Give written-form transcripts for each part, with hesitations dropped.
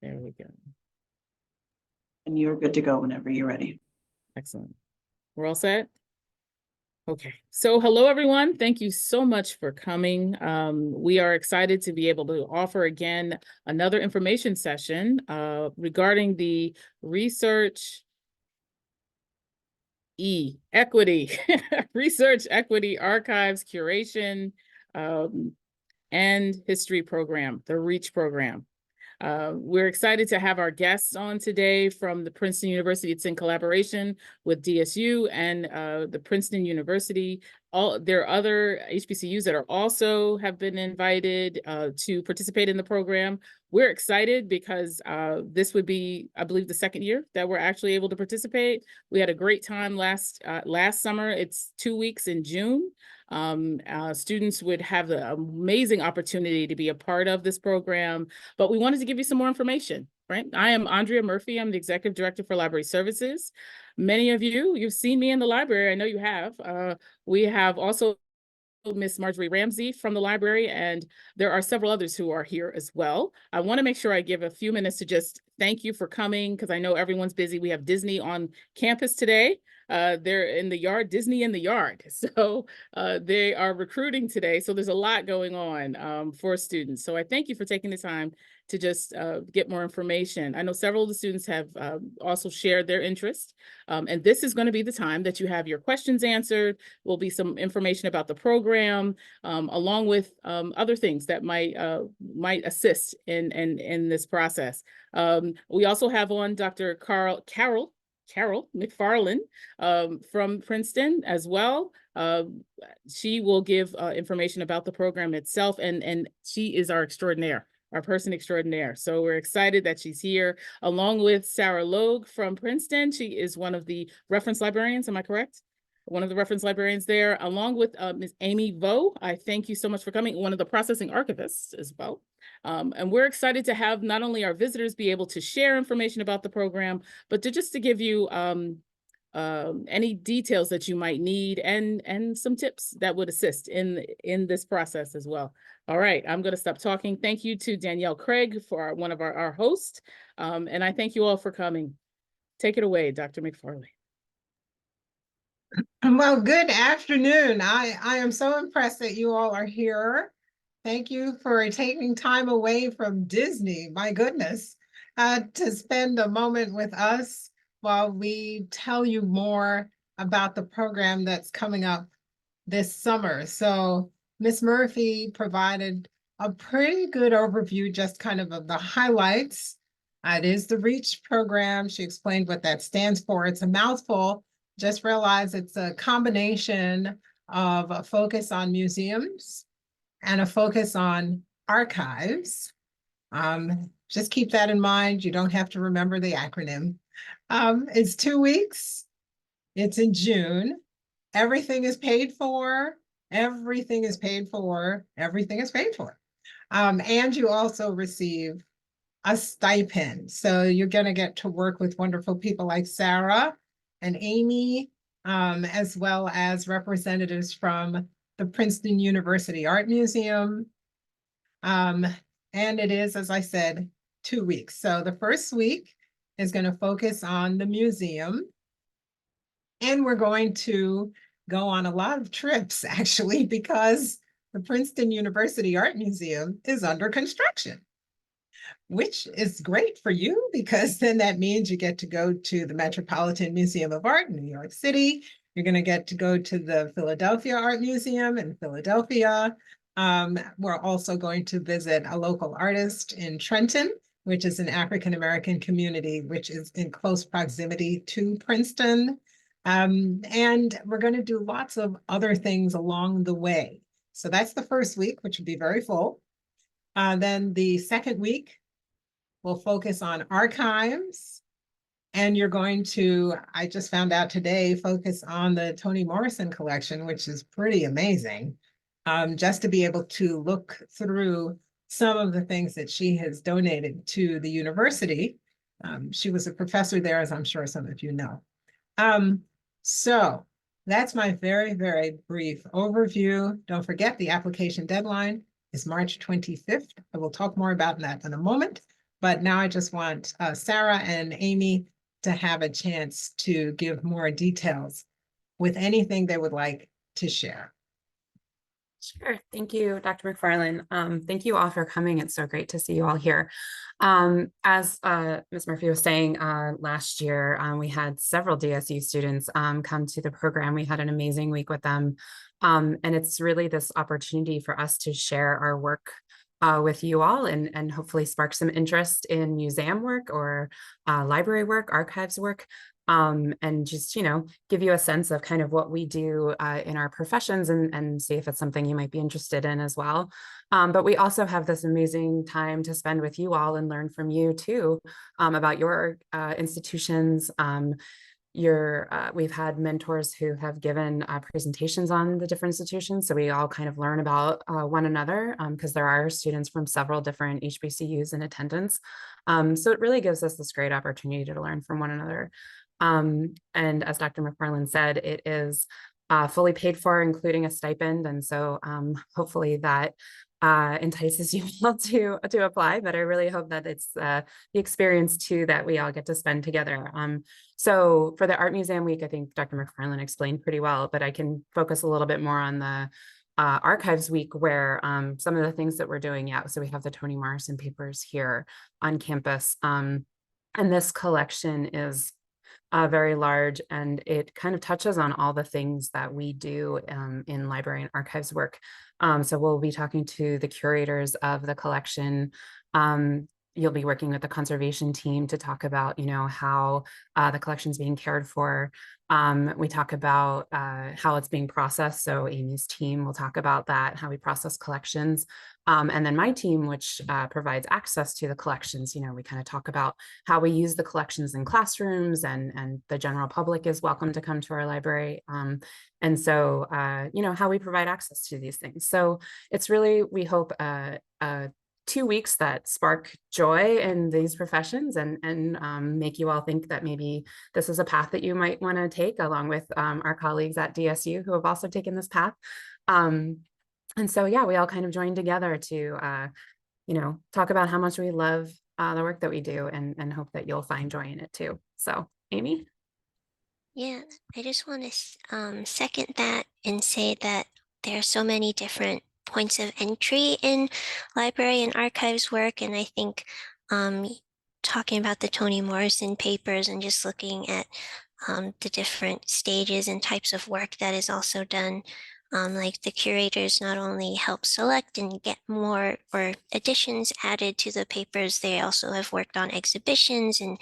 There we go. And you're good to go whenever you're ready. Excellent. We're all set? Okay, so hello everyone. Thank you so much for coming. We are excited to be able to offer again another information session regarding the research equity, research equity archives curation and history program, the REACH program. We're excited to have our guests on today from the Princeton University. It's in collaboration with DSU and the Princeton University. There are other HBCUs that are also have been invited to participate in the program. We're excited because this would be, I believe, the second year that we're actually able to participate. We had a great time last summer. It's 2 weeks in June. Students would have the amazing opportunity to be a part of this program, but we wanted to give you some more information, right? I am Andrea Murphy. I'm the Executive Director for Library Services. Many of you, you've seen me in the library. I know you have. We have also Miss Marjorie Ramsey from the library, and there are several others who are here as well. I want to make sure I give a few minutes to just thank you for coming, because I know everyone's busy. We have Disney on campus today. They're in the yard, Disney in the yard. So they are recruiting today. So there's a lot going on for students. So I thank you for taking the time to just get more information. I know several of the students have also shared their interest. And this is going to be the time that you have your questions answered. Will be some information about the program, along with other things that might assist in this process. We also have on Dr. Carol McFarland from Princeton as well. She will give information about the program itself, and she is our person extraordinaire. So we're excited that she's here, along with Sarah Logue from Princeton. She is one of the reference librarians, am I correct? One of the reference librarians there, along with Ms. Amy Vo. I thank you so much for coming, one of the processing archivists as well. And we're excited to have not only our visitors be able to share information about the program, but to give you any details that you might need and some tips that would assist in this process as well. All right, I'm going to stop talking. Thank you to Danielle Craig for one of our hosts. And I thank you all for coming. Take it away, Dr. McFarlane. Well, good afternoon. I am so impressed that you all are here. Thank you for taking time away from Disney, my goodness, to spend a moment with us while we tell you more about the program that's coming up this summer. So Ms. Murphy provided a pretty good overview, just kind of the highlights. It is the REACH program. She explained what that stands for. It's a mouthful. Just realize it's a combination of a focus on museums and a focus on archives. Just keep that in mind. You don't have to remember the acronym. It's 2 weeks. It's in June. Everything is paid for. Everything is paid for. Everything is paid for. And you also receive a stipend. So you're going to get to work with wonderful people like Sarah and Amy, as well as representatives from the Princeton University Art Museum. And it is, as I said, 2 weeks. So the first week is going to focus on the museum. And we're going to go on a lot of trips, actually, because the Princeton University Art Museum is under construction, which is great for you, because then that means you get to go to the Metropolitan Museum of Art in New York City. You're going to get to go to the Philadelphia Art Museum in Philadelphia. We're also going to visit a local artist in Trenton, which is an African-American community, which is in close proximity to Princeton. And we're going to do lots of other things along the way. So that's the first week, which will be very full. Then the second week, we'll focus on archives. And you're going to, I just found out today, focus on the Toni Morrison collection, which is pretty amazing. Just to be able to look through some of the things that she has donated to the university. She was a professor there, as I'm sure some of you know. So that's my very, very brief overview. Don't forget, the application deadline is March 25th. I will talk more about that in a moment. But now I just want Sarah and Amy to have a chance to give more details with anything they would like to share. Sure. Thank you, Dr. McFarland. Thank you all for coming. It's so great to see you all here. As Ms. Murphy was saying, last year, we had several DSU students come to the program. We had an amazing week with them. And it's really this opportunity for us to share our work with you all and hopefully spark some interest in museum work or library work, archives work. And just, give you a sense of kind of what we do in our professions and see if it's something you might be interested in as well. But we also have this amazing time to spend with you all and learn from you too about your institutions. We've had mentors who have given presentations on the different institutions. So we all kind of learn about one another because there are students from several different HBCUs in attendance. So it really gives us this great opportunity to learn from one another. And as Dr. McFarland said, it is fully paid for, including a stipend. And so hopefully that entices you all to apply, but I really hope that it's the experience too that we all get to spend together. So for the Art Museum Week, I think Dr. McFarland explained pretty well, but I can focus a little bit more on the Archives Week, where some of the things that we're doing. Yeah, so we have the Toni Morrison papers here on campus. And this collection is very large, and it kind of touches on all the things that we do in library and archives work. So we'll be talking to the curators of the collection. You'll be working with the conservation team to talk about, how the collection's being cared for. We talk about how it's being processed. So Amy's team will talk about that, how we process collections. And then my team, which provides access to the collections, we kind of talk about how we use the collections in classrooms, and the general public is welcome to come to our library. And so, how we provide access to these things. So it's really, we hope, 2 weeks that spark joy in these professions and make you all think that maybe this is a path that you might want to take, along with our colleagues at DSU who have also taken this path. And so, yeah, we all kind of joined together to, talk about how much we love the work that we do and hope that you'll find joy in it too. So, Amy? Yeah, I just want to second that and say that there are so many different points of entry in library and archives work. And I think talking about the Toni Morrison papers and just looking at the different stages and types of work that is also done, like the curators not only help select and get more or additions added to the papers, they also have worked on exhibitions and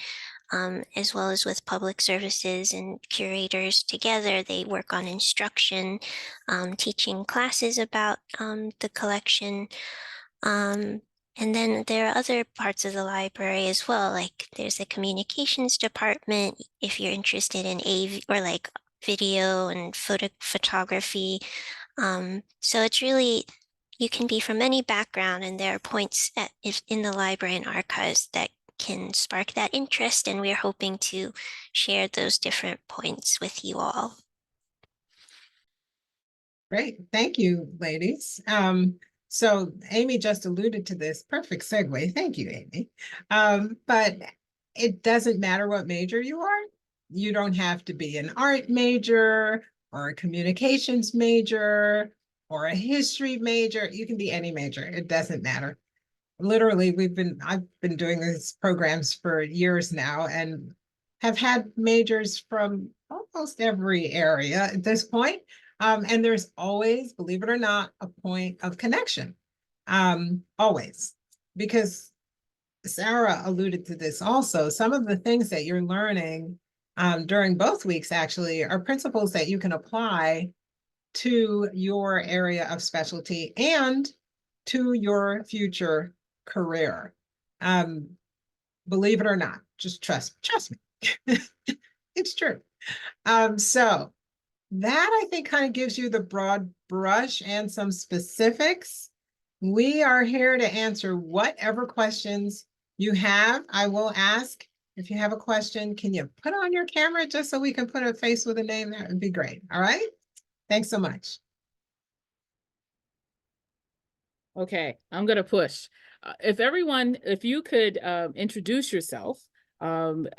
as well as with public services and curators together. They work on instruction, teaching classes about the collection. And then there are other parts of the library as well, like there's a communications department if you're interested in AV or like video and photography. So it's really, you can be from any background, and there are points in the library and archives that can spark that interest, and we're hoping to share those different points with you all. Great, thank you, ladies. So Amy just alluded to this, perfect segue. Thank you, Amy. But it doesn't matter what major you are. You don't have to be an art major or a communications major or a history major. You can be any major, it doesn't matter. Literally, I've been doing these programs for years now and have had majors from almost every area at this point. And there's always, believe it or not, a point of connection, always, because Sarah alluded to this also. Some of the things that you're learning during both weeks actually are principles that you can apply to your area of specialty and to your future career. Believe it or not, just trust me. It's true. So that I think kind of gives you the broad brush and some specifics. We are here to answer whatever questions you have. I will ask, if you have a question, can you put on your camera just so we can put a face with a name? That would be great. All right. Thanks so much. Okay, I'm gonna push. If you could introduce yourself,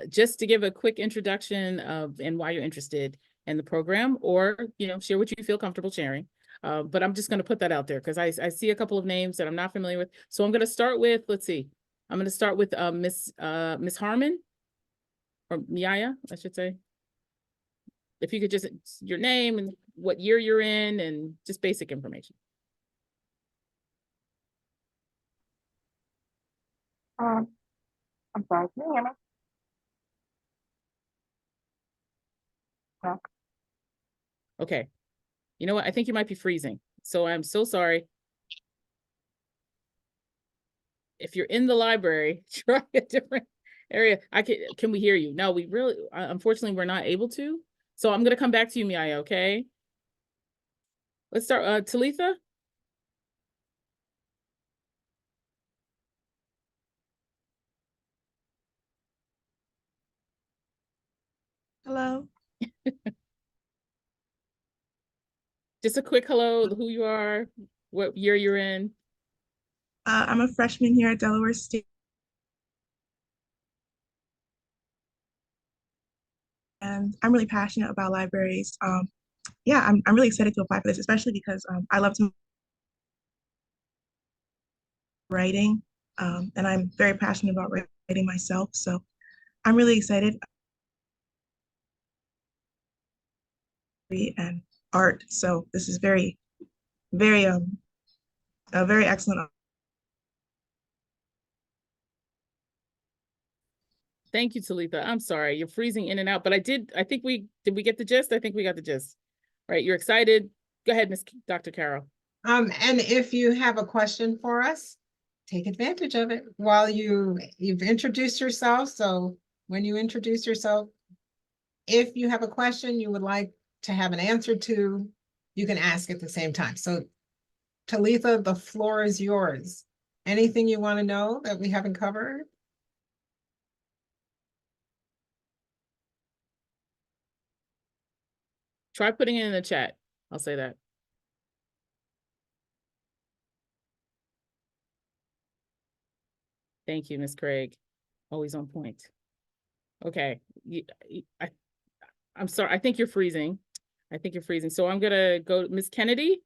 just to give a quick introduction of and why you're interested in the program, or share what you feel comfortable sharing. But I'm just going to put that out there because I see a couple of names that I'm not familiar with. So I'm going to start with, let's see, I'm going to start with Miss Harmon, or Miaya, I should say. If you could just your name and what year you're in and just basic information. I'm sorry, can you hear me? No. Okay. You know what? I think you might be freezing. So I'm so sorry. If you're in the library, try a different area. Can we hear you? No, we really, unfortunately, we're not able to. So I'm going to come back to you, Miaya, okay? Let's start, Talitha. Hello, Just a quick hello, who you are, what year you're in. I'm a freshman here at Delaware State, and I'm really passionate about libraries. Yeah, I'm really excited to apply for this, especially because I love to writing, and I'm very passionate about writing myself. So I'm really excited. And art. So this is very a very excellent. Thank you, Talitha. I'm sorry, you're freezing in and out, but did we get the gist? I think we got the gist. Right, you're excited. Go ahead, Dr. Carroll. And if you have a question for us, take advantage of it while you've introduced yourself. So when you introduce yourself, if you have a question you would like to have an answer to, you can ask at the same time. So Talitha, the floor is yours. Anything you want to know that we haven't covered? Try putting it in the chat. I'll say that. Thank you, Ms. Craig. Always on point. Okay. I'm sorry. I think you're freezing. So I'm going to go to Ms. Kennedy.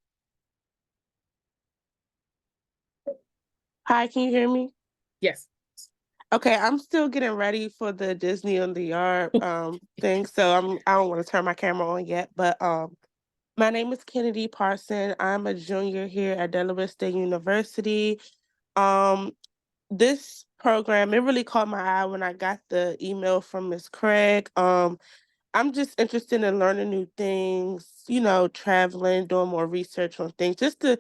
Hi, can you hear me? Yes. Okay, I'm still getting ready for the Disney on the Yard thing, so I don't want to turn my camera on yet. But my name is Kennedy Parson. I'm a junior here at Delaware State University. This program, it really caught my eye when I got the email from Ms. Craig. I'm just interested in learning new things, traveling, doing more research on things, just to,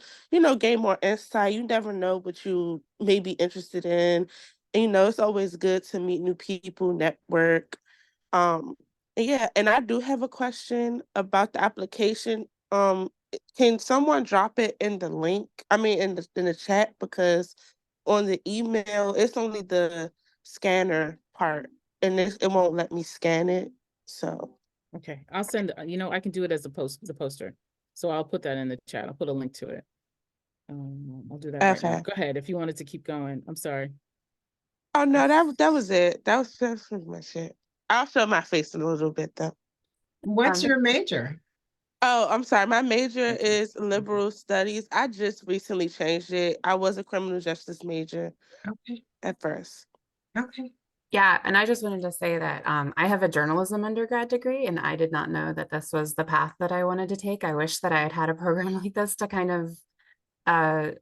gain more insight. You never know what you may be interested in. And, it's always good to meet new people, network. Yeah, and I do have a question about the application. Can someone drop it in the link? I mean, in the chat, because on the email, it's only the scanner part, and it won't let me scan it. So, Okay. I'll send, I can do it as a poster. So I'll put that in the chat. I'll put a link to it. I'll do that right now. okay. Go ahead if you wanted to keep going. I'm sorry. Oh no, that was it. That's pretty much it. I'll show my face a little bit though. What's Um, your major? Oh, I'm sorry. My major is liberal studies. I just recently changed it. I was a criminal justice major Okay, at first. okay. Yeah, and I just wanted to say that I have a journalism undergrad degree, and I did not know that this was the path that I wanted to take. I wish that I had had a program like this to kind of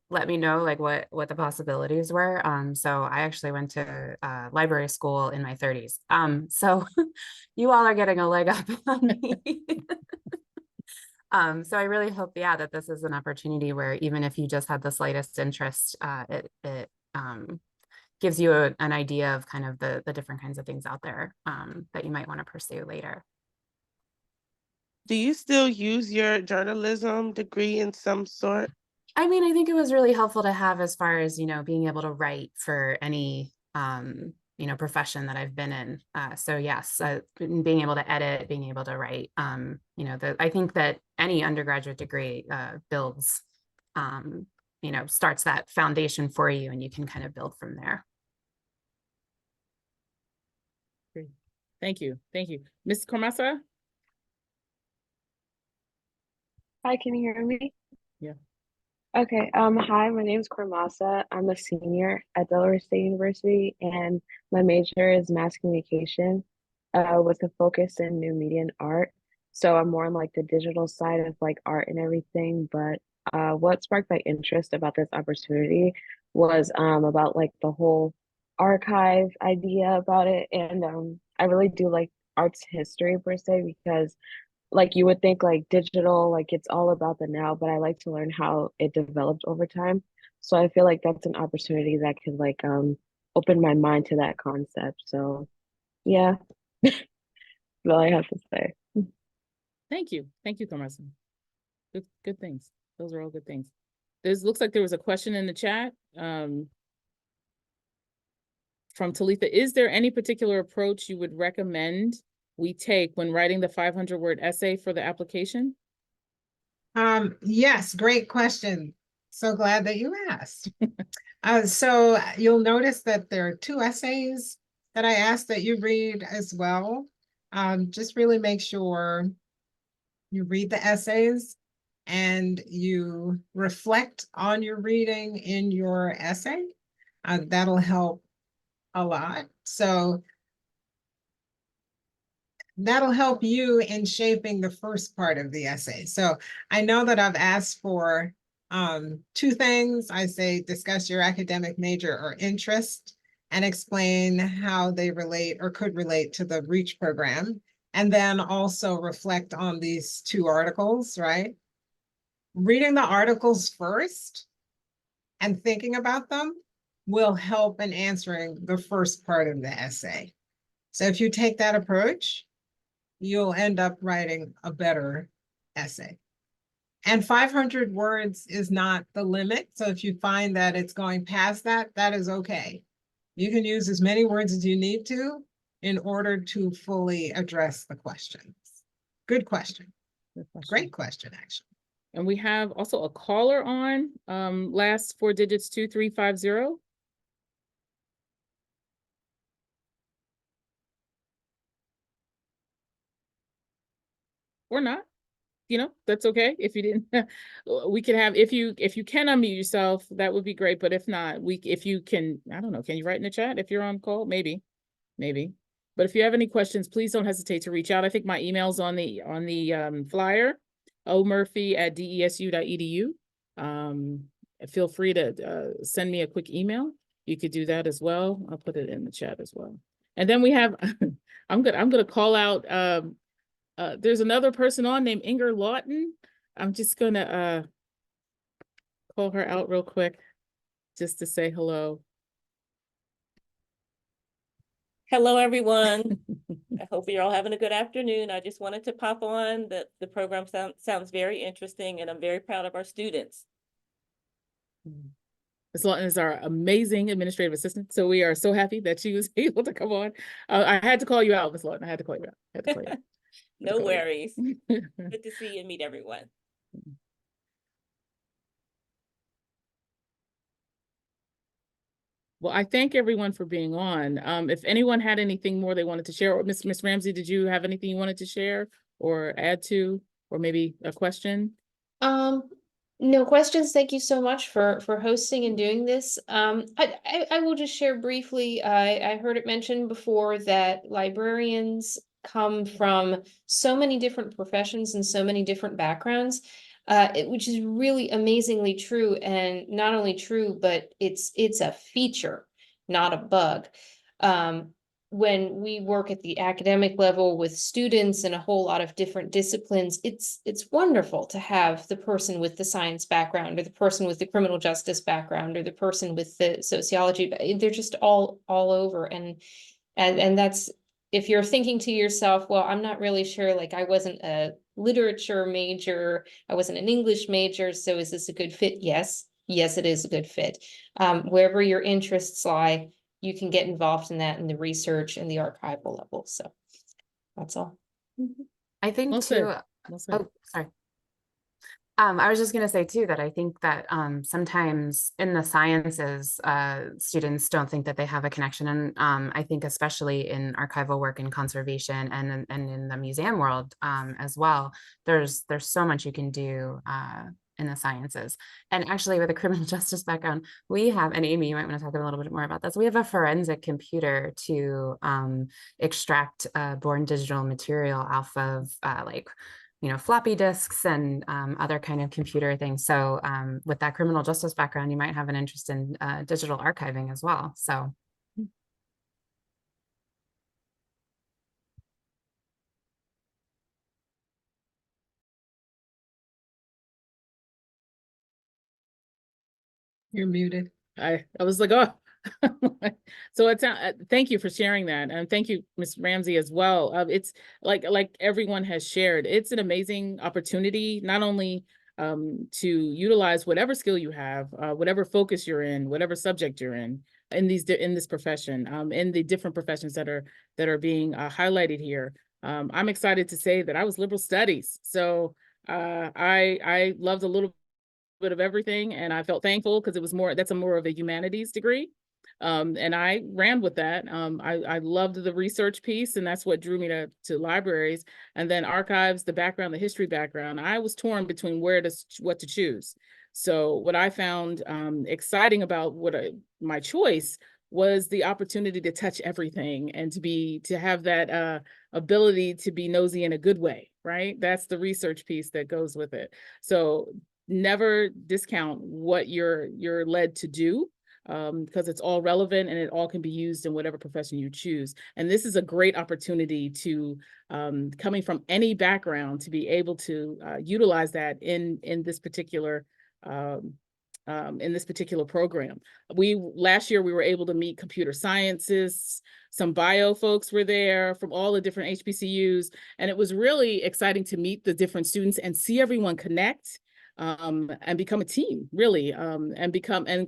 let me know like what the possibilities were. So I actually went to library school in my 30s. So you all are getting a leg up on me. So I really hope, yeah, that this is an opportunity where even if you just had the slightest interest, it gives you an idea of kind of the different kinds of things out there that you might want to pursue later. Do you still use your journalism degree in some sort? I mean, I think it was really helpful to have as far as, being able to write for any, profession that I've been in. So yes, being able to edit, being able to write, I think that any undergraduate degree builds starts that foundation for you, and you can kind of build from there. Great. Thank you. Thank you. Ms. Cormasa? Hi, can you hear me? Yeah. Okay, hi, my name is Kormasa. I'm a senior at Delaware State University, and my major is mass communication, with a focus in new media and art. So I'm more on like the digital side of like art and everything. But what sparked my interest about this opportunity was about like the whole archive idea about it. And I really do like arts history per se, because like you would think like digital, like it's all about the now, but I like to learn how it developed over time. So I feel like that's an opportunity that could like open my mind to that concept. So yeah, that's all I have to say. Thank you. Thank you, Cormasa. Good things. Those are all good things. Looks like there was a question in the chat from Talitha. Is there any particular approach you would recommend we take when writing the 500-word essay for the application? Yes, great question. So glad that you asked. So you'll notice that there are 2 essays that I asked that you read as well. Just really make sure you read the essays and you reflect on your reading in your essay. That'll help a lot. So that'll help you in shaping the first part of the essay. So I know that I've asked for 2 things. I say discuss your academic major or interest and explain how they relate or could relate to the REACH program. And then also reflect on these 2 articles, right? Reading the articles first and thinking about them will help in answering the first part of the essay. So if you take that approach, you'll end up writing a better essay. And 500 words is not the limit. So if you find that it's going past that, that is okay. You can use as many words as you need to in order to fully address the questions. Good question. Great question, actually. And we have also a caller on, last 4 digits, 2350. Or not, that's okay. If you didn't, we can have, if you can unmute yourself, that would be great. But if not, if you can, I don't know, can you write in the chat if you're on call? Maybe. But if you have any questions, please don't hesitate to reach out. I think my email's on the flyer, omurphy@desu.edu. Feel free to send me a quick email. You could do that as well. I'll put it in the chat as well. And then we have, I'm gonna call out, there's another person on named Inger Lawton. I'm just gonna call her out real quick just to say hello. Hello, everyone. I hope you're all having a good afternoon. I just wanted to pop on that the program sounds very interesting, and I'm very proud of our students. Ms. Lawton is our amazing administrative assistant, so we are so happy that she was able to come on. I had to call you out, Ms. Lawton. I had to call you out. No worries. Good to see and meet everyone. Well, I thank everyone for being on. If anyone had anything more they wanted to share, or Ms. Ramsey, did you have anything you wanted to share or add to, or maybe a question? No questions. Thank you so much for hosting and doing this. I will just share briefly. I heard it mentioned before that librarians come from so many different professions and so many different backgrounds, which is really amazingly true. And not only true, but it's a feature, not a bug. When we work at the academic level with students in a whole lot of different disciplines, it's wonderful to have the person with the science background, or the person with the criminal justice background, or the person with the sociology. They're just all over. And that's, if you're thinking to yourself, well, I'm not really sure, like I wasn't a literature major, I wasn't an English major, so is this a good fit? Yes, it is a good fit. Wherever your interests lie, you can get involved in that in the research and the archival level. So that's all. I think Well too. said. Well said. Oh, sorry. I was just going to say too that I think that sometimes in the sciences, students don't think that they have a connection, and I think especially in archival work and conservation and in the museum world as well, there's so much you can do in the sciences. And actually, with a criminal justice background, we have, and Amy, you might want to talk a little bit more about this. We have a forensic computer to extract born digital material off of floppy disks and other kind of computer things. So with that criminal justice background, you might have an interest in digital archiving as well. So. You're muted. I was like, oh. So it's thank you for sharing that, and thank you, Ms. Ramsey, as well. It's like everyone has shared, it's an amazing opportunity not only to utilize whatever skill you have, whatever focus you're in, whatever subject you're in this profession, in the different professions that are being highlighted here. I'm excited to say that I was liberal studies, so I loved a little bit of everything, and I felt thankful because it was that's more of a humanities degree. And I ran with that. I loved the research piece, and that's what drew me to libraries. And then archives, the background, the history background. I was torn between what to choose. So what I found exciting about my choice was the opportunity to touch everything and to have that ability to be nosy in a good way, right? That's the research piece that goes with it. So never discount what you're led to do, because it's all relevant and it all can be used in whatever profession you choose. And this is a great opportunity to, coming from any background, to be able to utilize that in this particular program. Last year we were able to meet computer scientists, some bio folks were there from all the different HBCUs, and it was really exciting to meet the different students and see everyone connect. And become a team, really, and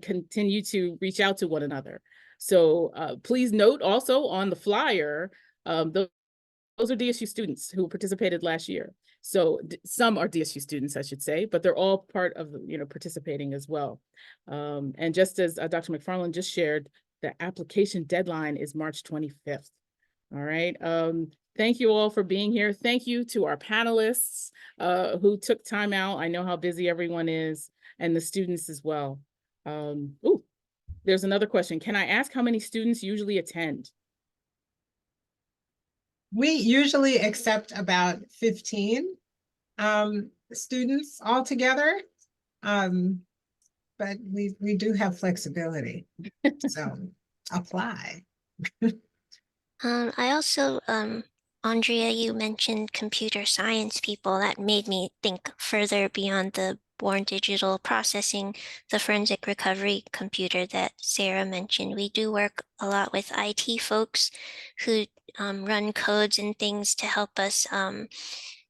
continue to reach out to one another. So please note also on the flyer, those are DSU students who participated last year. So some are DSU students, I should say, but they're all part of participating as well. And just as Dr. McFarland just shared, the application deadline is March 25th. All right. Thank you all for being here. Thank you to our panelists who took time out. I know how busy everyone is, and the students as well. There's another question. Can I ask how many students usually attend? We usually accept about 15 students altogether, but we do have flexibility, so apply. I also, Andrea, you mentioned computer science people. That made me think further beyond the born digital processing, the forensic recovery computer that Sarah mentioned. We do work a lot with IT folks who run codes and things to help us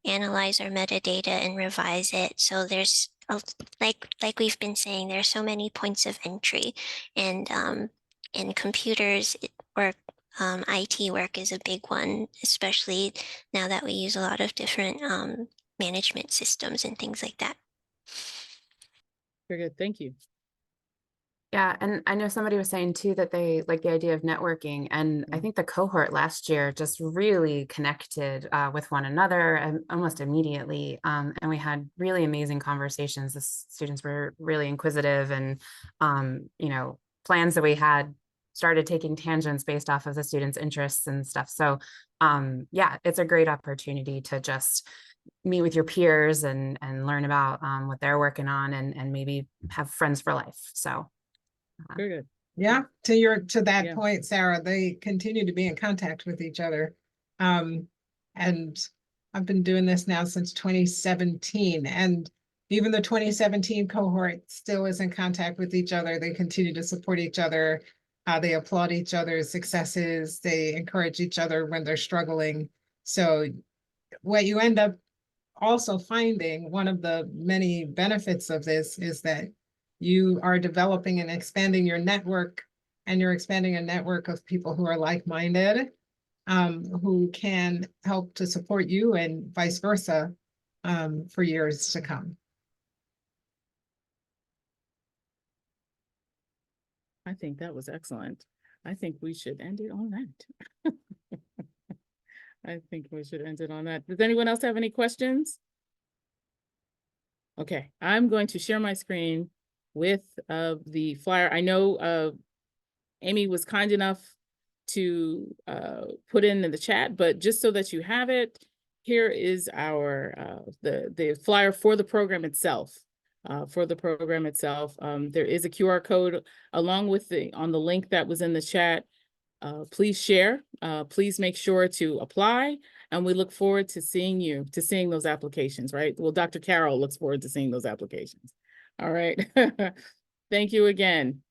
analyze our metadata and revise it. So there's, like we've been saying, there's so many points of entry, and computers work. IT work is a big one, especially now that we use a lot of different management systems and things like that. Very good, thank you. Yeah, and I know somebody was saying too that they like the idea of networking, and I think the cohort last year just really connected with one another almost immediately, and we had really amazing conversations. The students were really inquisitive, and plans that we had started taking tangents based off of the students' interests and stuff. So yeah, it's a great opportunity to just meet with your peers and learn about what they're working on, and maybe have friends for life. So very good. Yeah, to that point, Sarah, they continue to be in contact with each other. And I've been doing this now since 2017, and even the 2017 cohort still is in contact with each other. They continue to support each other. They applaud each other's successes. They encourage each other when they're struggling. So what you end up also finding, one of the many benefits of this, is that you are developing and expanding your network, and you're expanding a network of people who are like-minded, who can help to support you, and vice versa, for years to come. I think that was excellent. I think we should end it on that. I think we should end it on that. Does anyone else have any questions? Okay, I'm going to share my screen with the flyer. I know Amy was kind enough to put in the chat, but just so that you have it, here is our the flyer for the program itself. There is a QR code along with on the link that was in the chat. Please share. Please make sure to apply, and we look forward to seeing those applications, right? Well, Dr. Carroll looks forward to seeing those applications. All right. Thank you again.